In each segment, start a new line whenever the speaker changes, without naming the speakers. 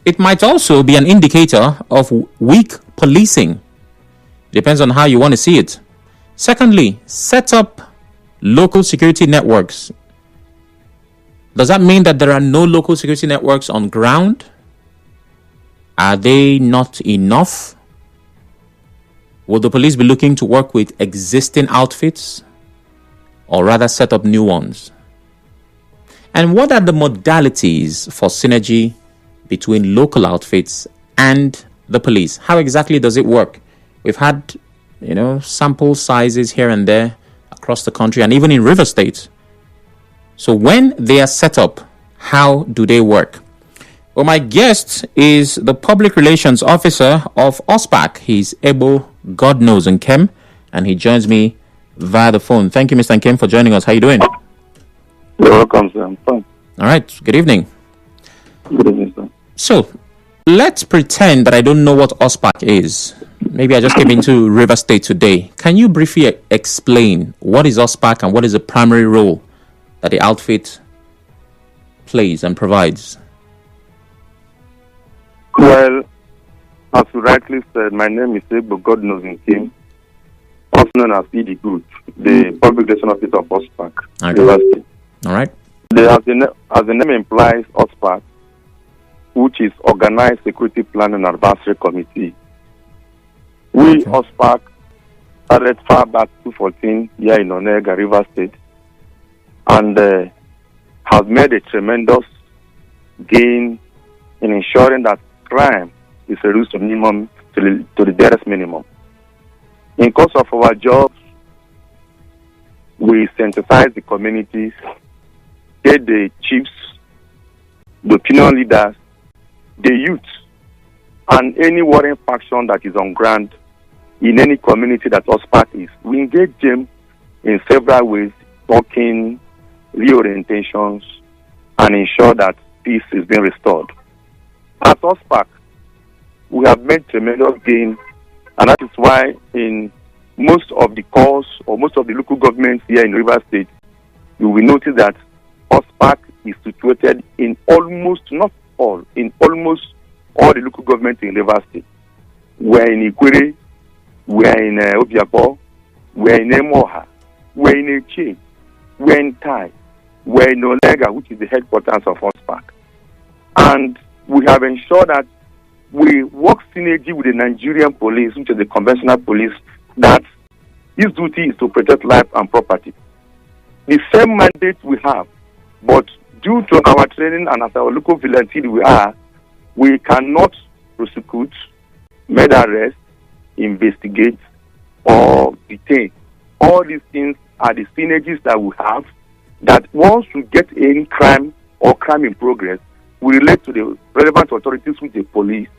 it might also be an indicator of weak policing. Depends on how you want to see it. Secondly, set up local security networks. Does that mean that there are no local security networks on ground? Are they not enough? Will the police be looking to work with existing outfits or rather set up new ones? And what are the modalities for synergy between local outfits and the police? How exactly does it work? We've had, sample sizes here and there across the country and even in River State. So when they are set up, how do they work? Well, my guest is the Public Relations Officer of OSPAC. He's Egbo, Godknows, Nkem, and he joins me via the phone. Thank you, Mr. Nkem, for joining us. How are you doing?
You're welcome, sir. I'm fine.
All right. Good evening.
Good evening, sir.
So, let's pretend that I don't know what OSPAC is. Maybe I just came into River State today. Can you briefly explain what is OSPAC and what is the primary role that the outfit plays and provides?
Well, as you rightly said, my name is Egbo, Godknows Nkem, also known as ED Good, the Public Relations Officer of OSPAC.
Okay. All right.
As the name implies, OSPAC, which is Organized Security Planning and Advisory Committee. We, OSPAC, started far back 2014 here in Onega, River State, and have made a tremendous gain in ensuring that crime is reduced to minimum, to the barest minimum. In course of our jobs, we sensitize the communities, get the chiefs, the opinion leaders, the youth, and any warring faction that is on ground in any community that OSPAC is. We engage them in several ways, talking, reorientations, and ensure that peace is being restored. At OSPAC, we have made tremendous gain, and that is why in most of the calls or most of the local governments here in River State, you will notice that OSPAC is situated in almost all the local governments in River State. We're in Ikwere, we're in Obiapo, we're in Emoha, we're in Eche, we're in Tai, we're in Onega, which is the headquarters of OSPAC. And we have ensured that we work synergy with the Nigerian police, which is the conventional police, that his duty is to protect life and property. The same mandate we have, but due to our training and as our local vigilante we cannot prosecute, make arrest, investigate, or detain. All these things are the synergies that we have, that once we get any crime or crime in progress, we relate to the relevant authorities with the police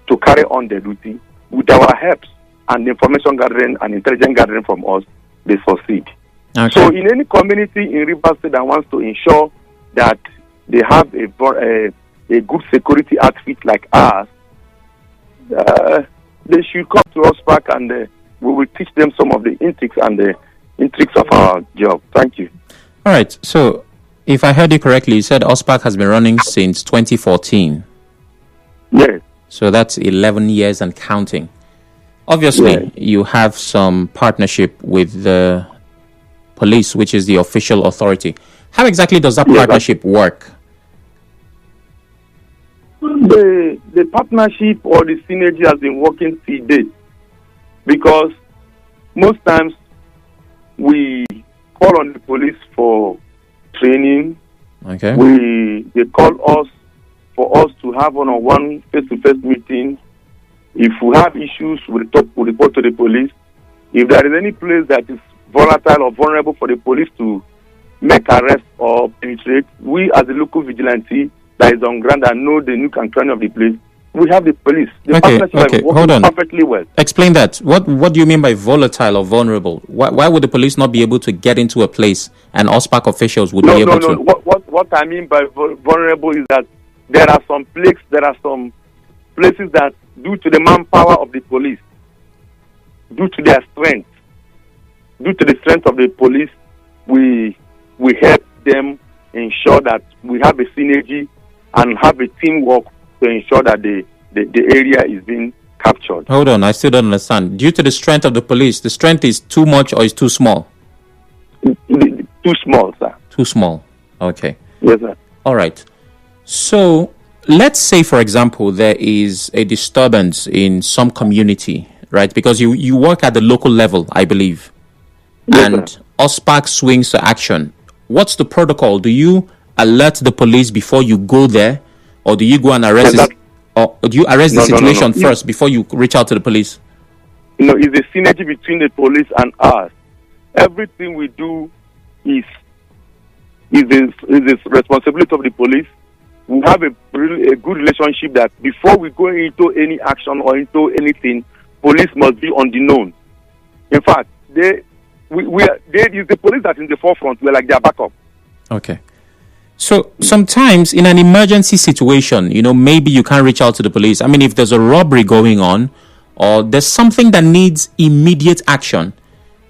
to carry on their duty. With our helps and information gathering and intelligence gathering from us, they succeed.
Okay.
So in any community in River State that wants to ensure that they have a good security outfit like ours, they should come to OSPAC and we will teach them some of the intrigues and the intrigues of our job. Thank you.
All right. So, if I heard you correctly, you said OSPAC has been running since 2014.
Yes.
So that's 11 years and counting. Obviously, you have some partnership with the police, which is the official authority. How exactly does that partnership work?
The partnership or the synergy has been working till date, because most times we call on the police for training.
Okay.
They call us for us to have one-on-one face-to-face meeting. If we have issues, we report to the police. If there is any place that is volatile or vulnerable for the police to make arrests or penetrate, we as a local vigilante that is on ground and know the nook and cranny of the place, we have the police. The partnership is working perfectly well.
Explain that. What do you mean by volatile or vulnerable? Why would the police not be able to get into a place and OSPAC officials would be able to?
What I mean by vulnerable is that there are some places that, due to the manpower of the police, due to their strength, due to the strength of the police, we help them ensure that we have a synergy and have a teamwork to ensure that the area is being captured.
Hold on, I still don't understand. Due to the strength of the police, the strength is too much or is too small?
Too small, sir.
Too small. Okay.
Yes, sir.
All right. So let's say, for example, there is a disturbance in some community, right? Because you work at the local level, I believe.
Yes,
and
sir.
OSPAC swings to action. What's the protocol? Do you alert the police before you go there? Or do you go and arrest or do you arrest the situation first before you reach out to the police?
No, it's a synergy between the police and us. Everything we do is the responsibility of the police. We have a good relationship that before we go into any action or into anything, police must be on the known. In fact, it is the police that's in the forefront. We're like their backup.
Okay. So sometimes in an emergency situation, maybe you can't reach out to the police. I mean, if there's a robbery going on or there's something that needs immediate action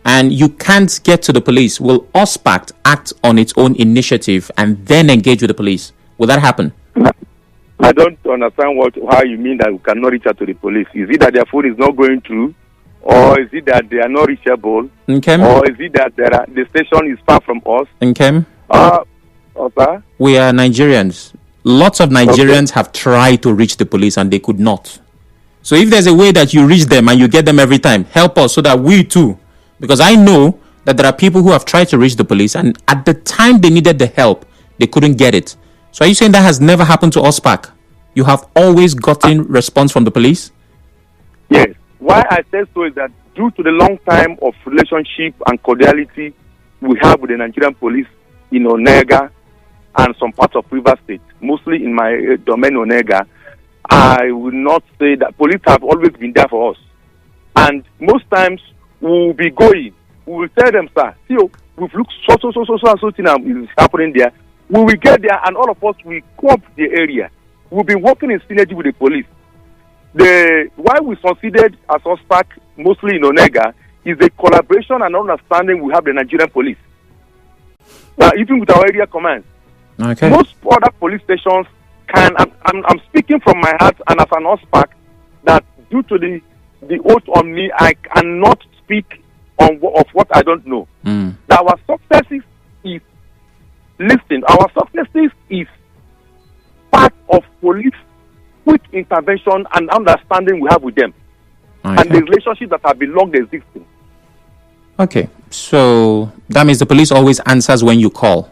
and you can't get to the police, will OSPAC act on its own initiative and then engage with the police? Will that happen?
I don't understand how you mean that we cannot reach out to the police. Is it that their phone is not going through? Or is it that they are not reachable?
Nkem?
Or is it that the station is far from us?
Nkem?
Sir?
We are Nigerians. Lots of Nigerians have tried to reach the police and they could not. So if there's a way that you reach them and you get them every time, help us so that we too, because I know that there are people who have tried to reach the police and at the time they needed the help, they couldn't get it. So are you saying that has never happened to OSPAC? You have always gotten response from the police?
Yes. Why I say so is that due to the long time of relationship and cordiality we have with the Nigerian police in Onega and some parts of River State, mostly in my domain Onega, I will not say that police have always been there for us. And most times we will be going, we will tell them, sir, see, we've looked so thing is happening there. We will get there and all of us will come up the area. We'll be working in synergy with the police. Why we succeeded as OSPAC, mostly in Onega, is the collaboration and understanding we have the Nigerian police. Even with our area commands.
Okay.
Most other police stations I'm speaking from my heart and as an OSPAC that due to the oath on me, I cannot speak of what I don't know. That our successes is listening. Our successes is part of police quick intervention and understanding we have with them. Okay. And the relationships that have been long existing.
Okay, so that means the police always answers when you call.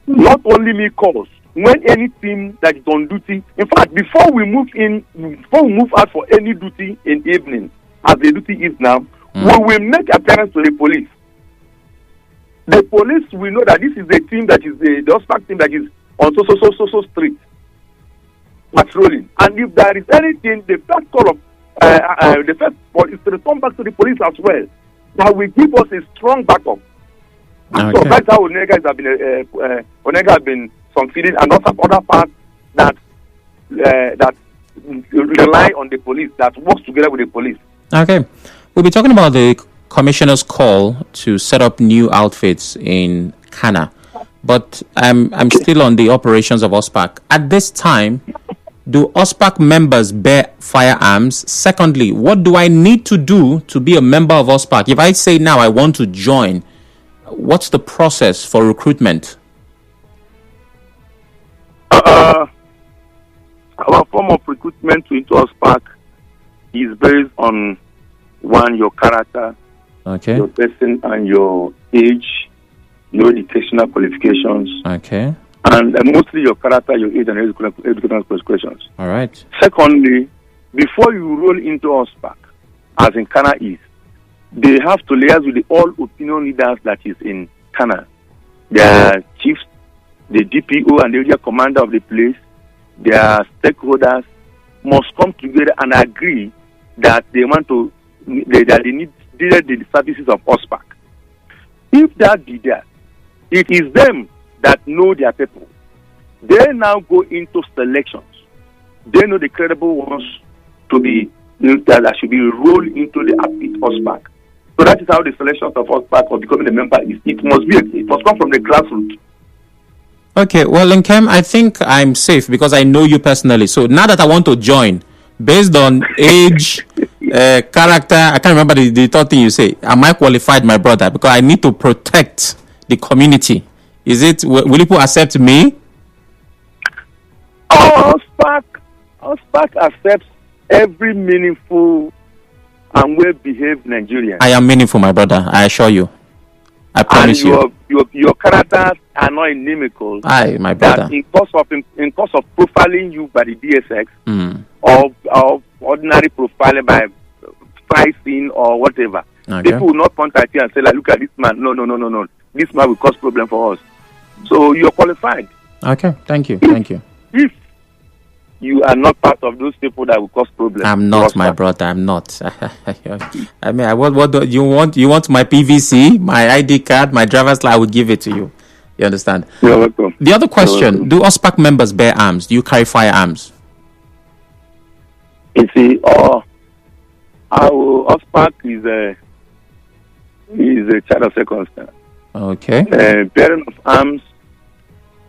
Not only me calls, when any team that is on duty. In fact, before we move out for any duty in evening, as the duty is now, we will make appearance to the police. The police will know that this is a team that is the OSPAC team that is on so street patrolling. And if there is anything, the first call of the first call is to return back to the police as well. That will give us a strong backup. Okay. So that's how Onega has been succeeding, and also other parts that rely on the police, that works together with the police. Okay,
we'll be talking about the commissioner's call to set up new outfits in Khana, but I'm still on the operations of OSPAC. At this time, do OSPAC members bear firearms? Secondly, what do I need to do to be a member of OSPAC? If I say now I want to join, what's the process for recruitment?
Our form of recruitment into OSPAC is based on your character, your person, and your age, your educational qualifications.
Okay.
And mostly your character, your age, and educational qualifications.
All right.
Secondly, before you roll into OSPAC, as in Khana is, they have to liaise with the all opinion leaders that is in Khana. Their chiefs, the DPO and the area commander of the place, their stakeholders must come together and agree that they want to, that they need the services of OSPAC. If that be that, it is them that know their people. They now go into selections. They know the credible ones to be that should be rolled into the OSPAC. So that is how the selection of OSPAC or becoming a member is. It must come from the grassroots.
Okay, well, Nkem, I think I'm safe because I know you personally. So now that I want to join, based on age, character, I can't remember the third thing you say. Am I qualified, my brother? Because I need to protect the community. Is it, will people accept me?
OSPAC accepts every meaningful and well-behaved Nigerian.
I am meaningful, my brother. I assure you. I promise
you. Your characters are not inimical.
Aye, my brother.
In course of profiling you by the DSX or ordinary profiling by pricing or whatever, people will not contact you and say, like, look at this man. No. This man will cause problem for us. So you're qualified.
Okay, thank you.
If you are not part of those people that will cause problems.
I'm not, my brother. I'm not. I mean, what do you want? You want my PVC, my ID card, my driver's license? I will give it to you. You understand?
You're welcome.
The other question: do OSPAC members bear arms? Do you carry firearms?
You see, our OSPAC is a child of circumstance.
Okay.
Bearing of arms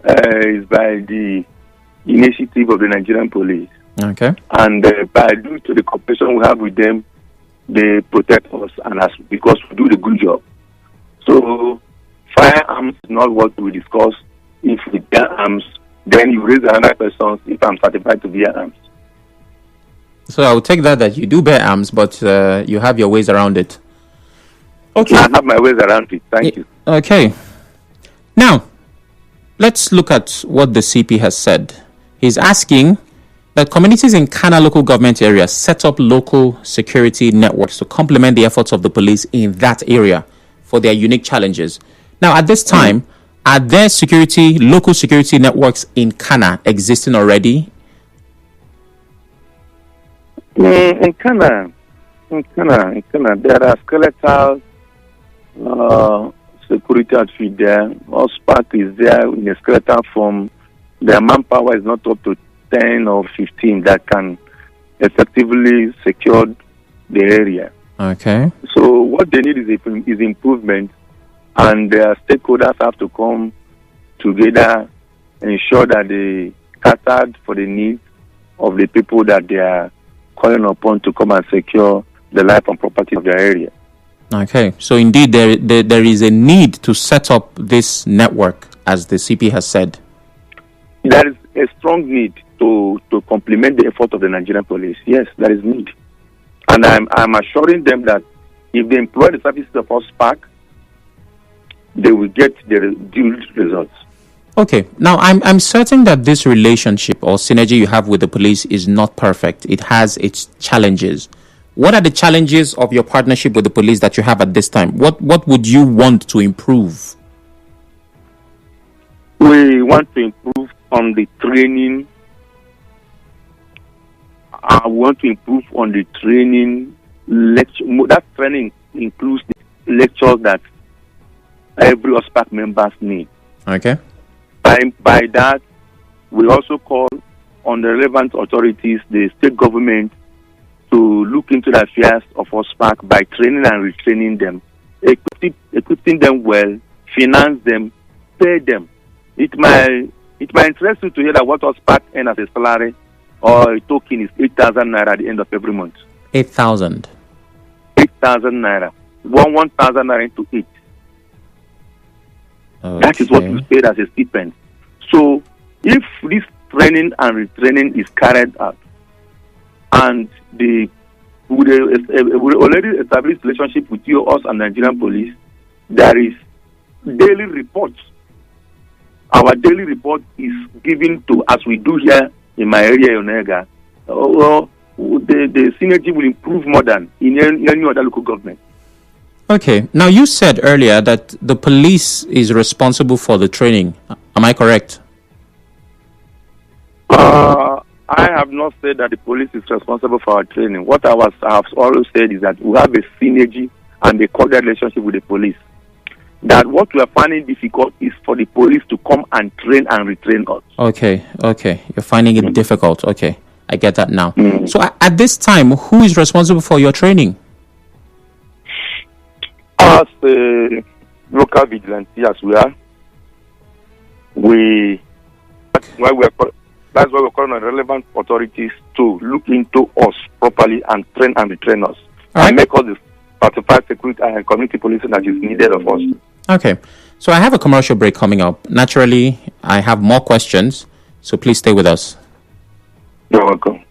is by the initiative of the Nigerian police.
Okay.
And due to the cooperation we have with them, they protect us because we do the good job. So firearms is not what we discuss. If we bear arms, then you raise another question if I'm certified to bear arms.
So I will take that you do bear arms, but you have your ways around it. Okay.
I have my ways around it. Thank you.
Okay. Now, let's look at what the CP has said. He's asking that communities in Khana local government area set up local security networks to complement the efforts of the police in that area for their unique challenges. Now, at this time, are there local security networks in Khana existing already?
In Khana, there are skeletal security outfit there. OSPAC is there in a skeletal form. Their manpower is not up to 10 or 15 that can effectively secure the area.
Okay.
So what they need is improvement, and their stakeholders have to come together, ensure that they catered for the needs of the people that they are calling upon to come and secure the life and property of their area.
Okay. So indeed, there is a need to set up this network, as the CP has said.
There is a strong need to complement the effort of the Nigerian police. Yes, there is need. And I'm assuring them that if they employ the services of OSPAC, they will get the due results.
Okay. Now, I'm certain that this relationship or synergy you have with the police is not perfect. It has its challenges. What are the challenges of your partnership with the police that you have at this time? What would you want to improve?
We want to improve on the training. I want to improve on the training lecture. That training includes the lectures that every OSPAC members need.
Okay.
By that, we also call on the relevant authorities, the state government, to look into the affairs of OSPAC by training and retraining them, equipping them well, finance them, pay them. It might interest you to hear that what OSPAC earns as a salary or a token is 8,000 naira at the end of every month.
8,000.
8,000 naira. 1,000 naira into 8.
Okay.
That is what we paid as a stipend. So, if this training and retraining is carried out, and we already established relationship with us and Nigerian police, there is daily reports. Our daily report is given to, as we do here in my area, Onega. The synergy will improve more than in any other local government.
Okay. Now, you said earlier that the police is responsible for the training. Am I correct?
I have not said that the police is responsible for our training. What I have always said is that we have a synergy and a cordial relationship with the police. That what we are finding difficult is for the police to come and train and retrain us. Okay.
You're finding it difficult. Okay. I get that now. So at this time, who is responsible for your training?
As a local vigilante, as we are, That's why we're calling on relevant authorities to look into us properly and train and retrain us.
All right.
And make us the certified security and community policing that is needed of us.
Okay. So I have a commercial break coming up. Naturally, I have more questions, so please stay with us.
You're welcome.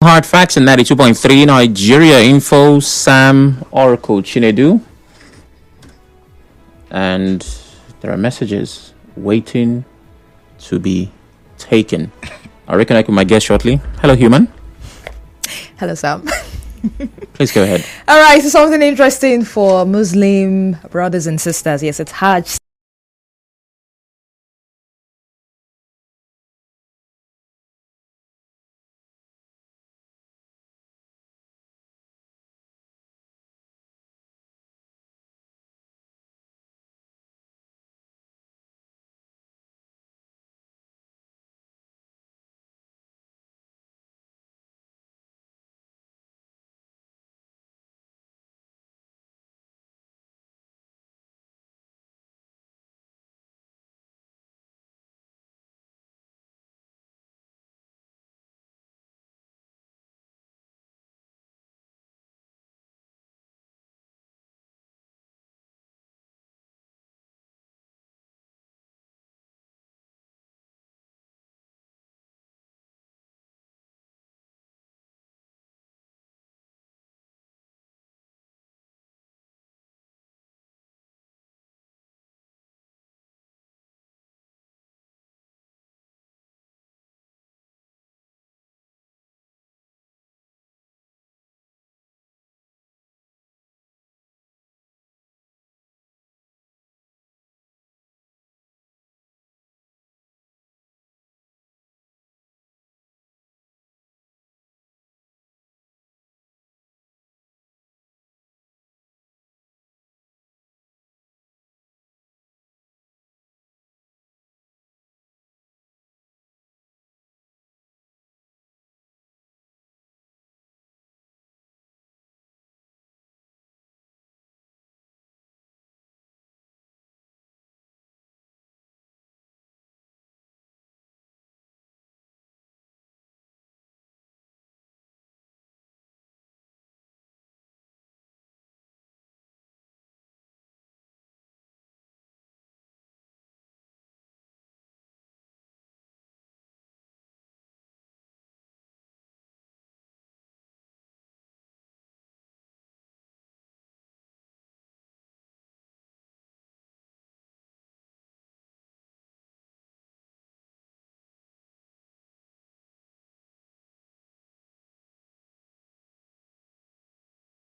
Hard Facts in 92.3 Nigeria Info, Sam Oracle Chinedu. And there are messages waiting to be taken. I'll reconnect with my guest shortly. Hello, human.
Hello, Sam.
Please go ahead.
All right, so something interesting for Muslim brothers and sisters. Yes, it's Hajj.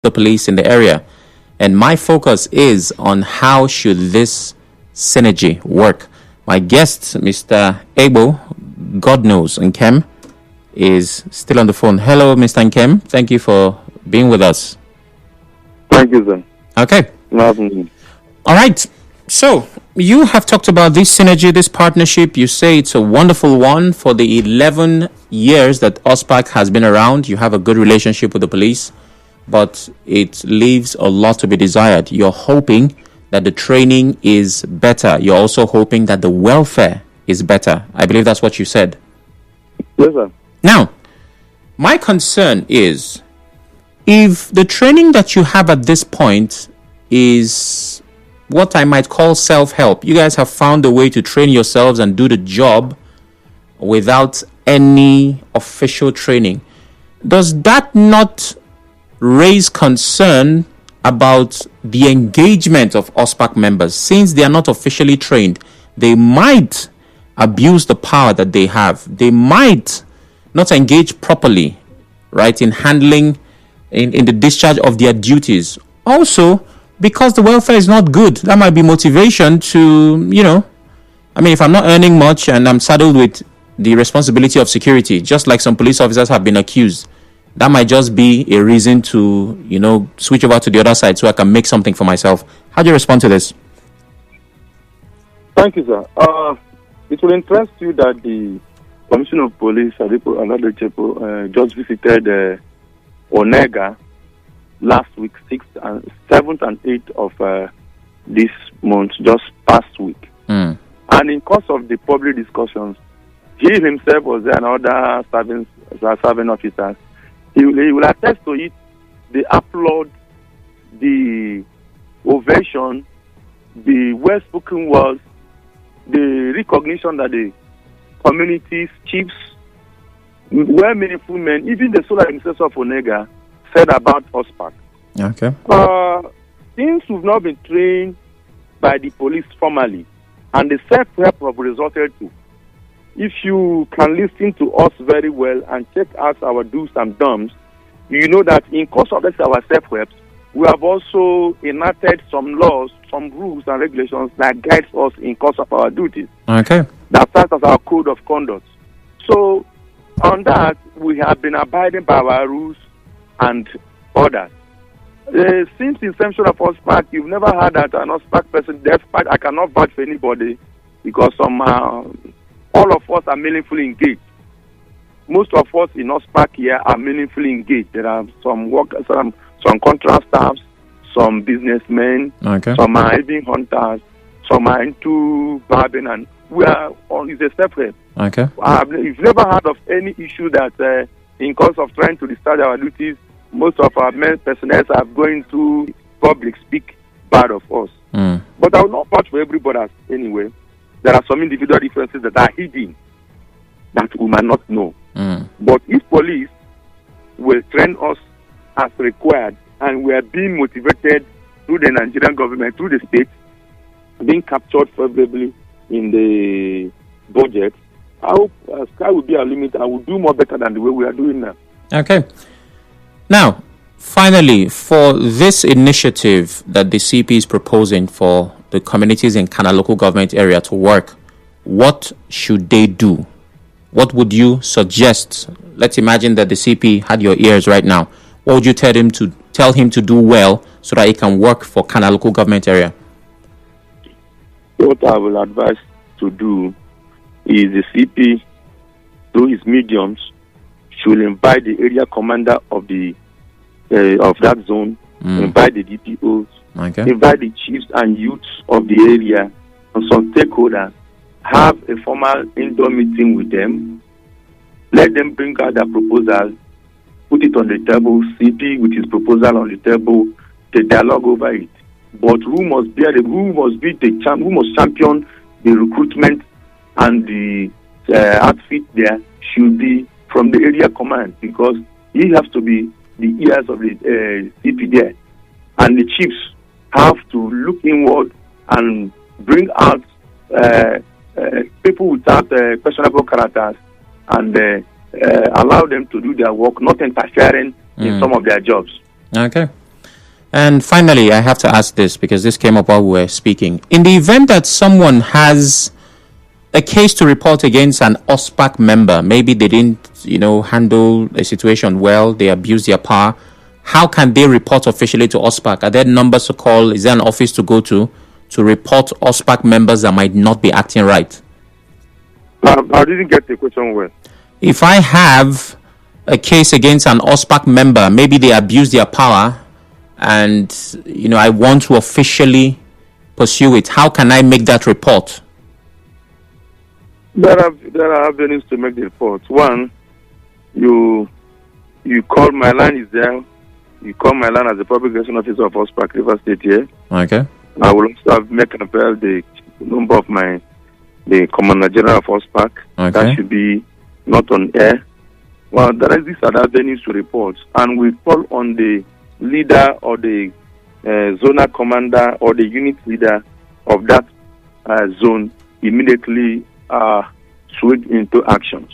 The police in the area, and my focus is on how should this synergy work. My guest, Mr. Egbo, Godknows, Nkem, is still on the phone. Hello, Mr. Nkem. Thank you for being with us.
Thank you, sir.
Okay. All right. So you have talked about this synergy, this partnership. You say it's a wonderful one. For the 11 years that OSPAC has been around, you have a good relationship with the police, but it leaves a lot to be desired. You're hoping that the training is better. You're also hoping that the welfare is better. I believe that's what you said.
Yes, sir.
Now, my concern is, if the training that you have at this point is what I might call self-help, you guys have found a way to train yourselves and do the job without any official training, does that not raise concern about the engagement of OSPAC members? Since they are not officially trained, they might abuse the power that they have. They might not engage properly, right, in handling, in the discharge of their duties. Also, because the welfare is not good, that might be motivation to, if I'm not earning much and I'm saddled with the responsibility of security, just like some police officers have been accused, that might just be a reason to, switch over to the other side so I can make something for myself. How do you respond to this?
Thank you, sir. It will interest you that the Commissioner of Police, just visited Onega last week, 7th and 8th of this month, just past week. And in course of the public discussions, he himself was there and other serving officers. He will attest to it. They applaud the ovation, the well-spoken words, the recognition that the community's chiefs well-meaningful men, even the solar administrator of Onega, said about OSPAC.
Okay.
Since we've not been trained by the police formally, and the self-help have resulted to, if you can listen to us very well and check out our do's and don'ts, you know that in course of this, our self-help, we have also enacted some laws, some rules and regulations that guides us in course of our duties.
Okay.
That starts as our code of conduct. So, on that, we have been abiding by our rules and orders. Since the inception of OSPAC, you've never had that an OSPAC person, despite I cannot vouch for anybody, because all of us are meaningfully engaged. Most of us in OSPAC here are meaningfully engaged. There are some workers, some contract staffs, some businessmen, some are even hunters, some are into barbing, and we are on is a separate.
Okay.
We've never heard of any issue that in course of trying to discharge our duties, most of our men personnel are going to public speak bad of us. But I will not vouch for everybody anyway. There are some individual differences that are hidden that we might not know. But if police will train us as required, and we are being motivated through the Nigerian government, through the state, being captured favorably in the budget, I hope sky will be our limit and will do more better than the way we are doing now.
Okay. Now, finally, for this initiative that the CP is proposing for the communities in Khana local government area to work, what should they do? What would you suggest? Let's imagine that the CP had your ears right now. What would you tell him to do well so that he can work for Khana local government area?
What I will advise to do is the CP, through his mediums, should invite the area commander of the of that zone, invite the DPOs, invite the chiefs and youths of the area, and some stakeholders, have a formal indoor meeting with them, let them bring out their proposals, put it on the table, CP with his proposal on the table, the dialogue over it. But who must champion the recruitment and the outfit there should be from the area command, because he has to be the ears of the CP there, and the chiefs have to look inward and bring out people without questionable characters and allow them to do their work, not interfering in some of their jobs.
Okay. And finally, I have to ask this because this came up while we were speaking. In the event that someone has a case to report against an OSPAC member, maybe they didn't, handle a situation well, they abused their power, how can they report officially to OSPAC? Are there numbers to call? Is there an office to go to report OSPAC members that might not be acting right?
I didn't get the question well.
If I have a case against an OSPAC member, maybe they abuse their power, and I want to officially pursue it, how can I make that report?
There are avenues to make the report. One, you call my line is there. You call my line as the public relations officer of OSPAC River State here.
Okay.
I will also make available the number of the Commander General of OSPAC.
Okay.
That should be not on air. Well, these are the avenues to report, and we call on the leader or the zonal commander or the unit leader of that zone immediately switch into actions.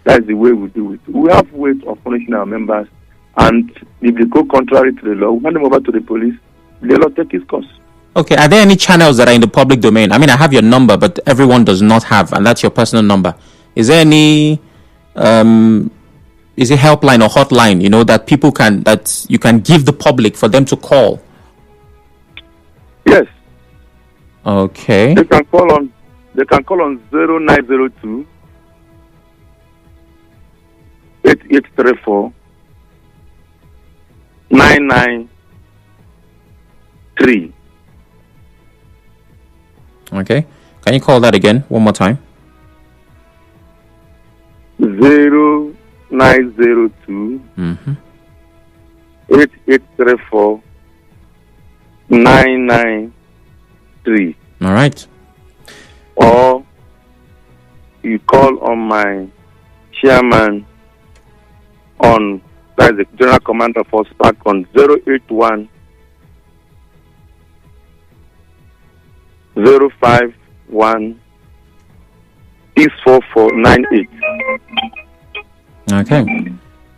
That's the way we do it. We have ways of punishing our members, and if they go contrary to the law, we hand them over to the police. The law take its course.
Okay, are there any channels that are in the public domain? I mean, I have your number, but everyone does not have, and that's your personal number. Is there any, is it helpline or hotline, that you can give the public for them to call?
Yes.
Okay.
They can call on 0902 8834 993.
Okay. Can you call that again one more time?
0902 8834 993.
All right.
Or you call on my chairman, on, that is the General Commander for OSPAC on 081 051 64498.
Okay.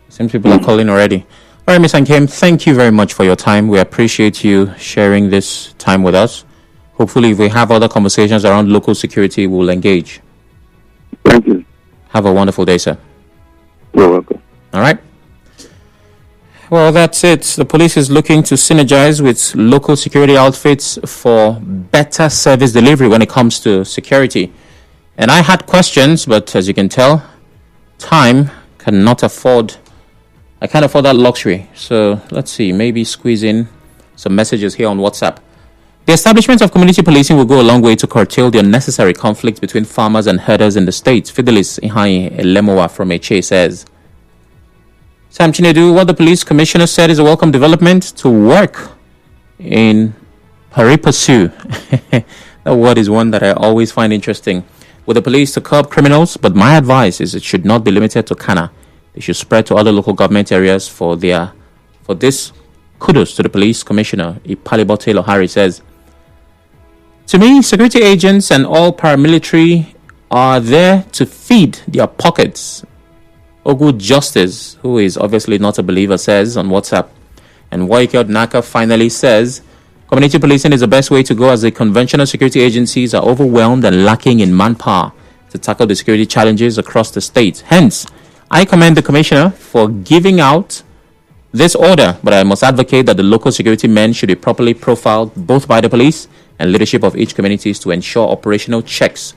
Seems people are calling already. All right, Ms. Nkem, thank you very much for your time. We appreciate you sharing this time with us. Hopefully, if we have other conversations around local security, we'll engage.
Thank you.
Have a wonderful day, sir.
You're welcome.
All right. Well, that's it. The police is looking to synergize with local security outfits for better service delivery when it comes to security. And I had questions, but as you can tell, time cannot afford. I can't afford that luxury. So let's see, maybe squeeze in some messages here on WhatsApp. The establishment of community policing will go a long way to curtail the unnecessary conflict between farmers and herders in the state. Fidelis Ihai Elemowa from Eche says. Sam Chinedu, what the police commissioner said is a welcome development to work in pari passu. That word is one that I always find interesting. With the police to curb criminals, but my advice is it should not be limited to Khana. They should spread to other local government areas for this. Kudos to the police commissioner. Ipalibote Lohari says, to me, security agents and all paramilitary are there to feed their pockets. Ogu Justice, who is obviously not a believer, says on WhatsApp. And Waike Odnaka finally says, community policing is the best way to go as the conventional security agencies are overwhelmed and lacking in manpower to tackle the security challenges across the state. Hence, I commend the commissioner for giving out this order, but I must advocate that the local security men should be properly profiled both by the police and leadership of each communities to ensure operational checks.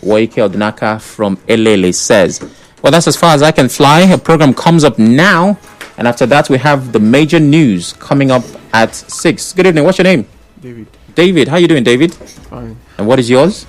Waike Odnaka from Elele says. Well, that's as far as I can fly. A program comes up now, and after that we have the major news coming up at 6. Good evening. What's your name?
David.
David. How you doing, David?
Fine.
And what is yours?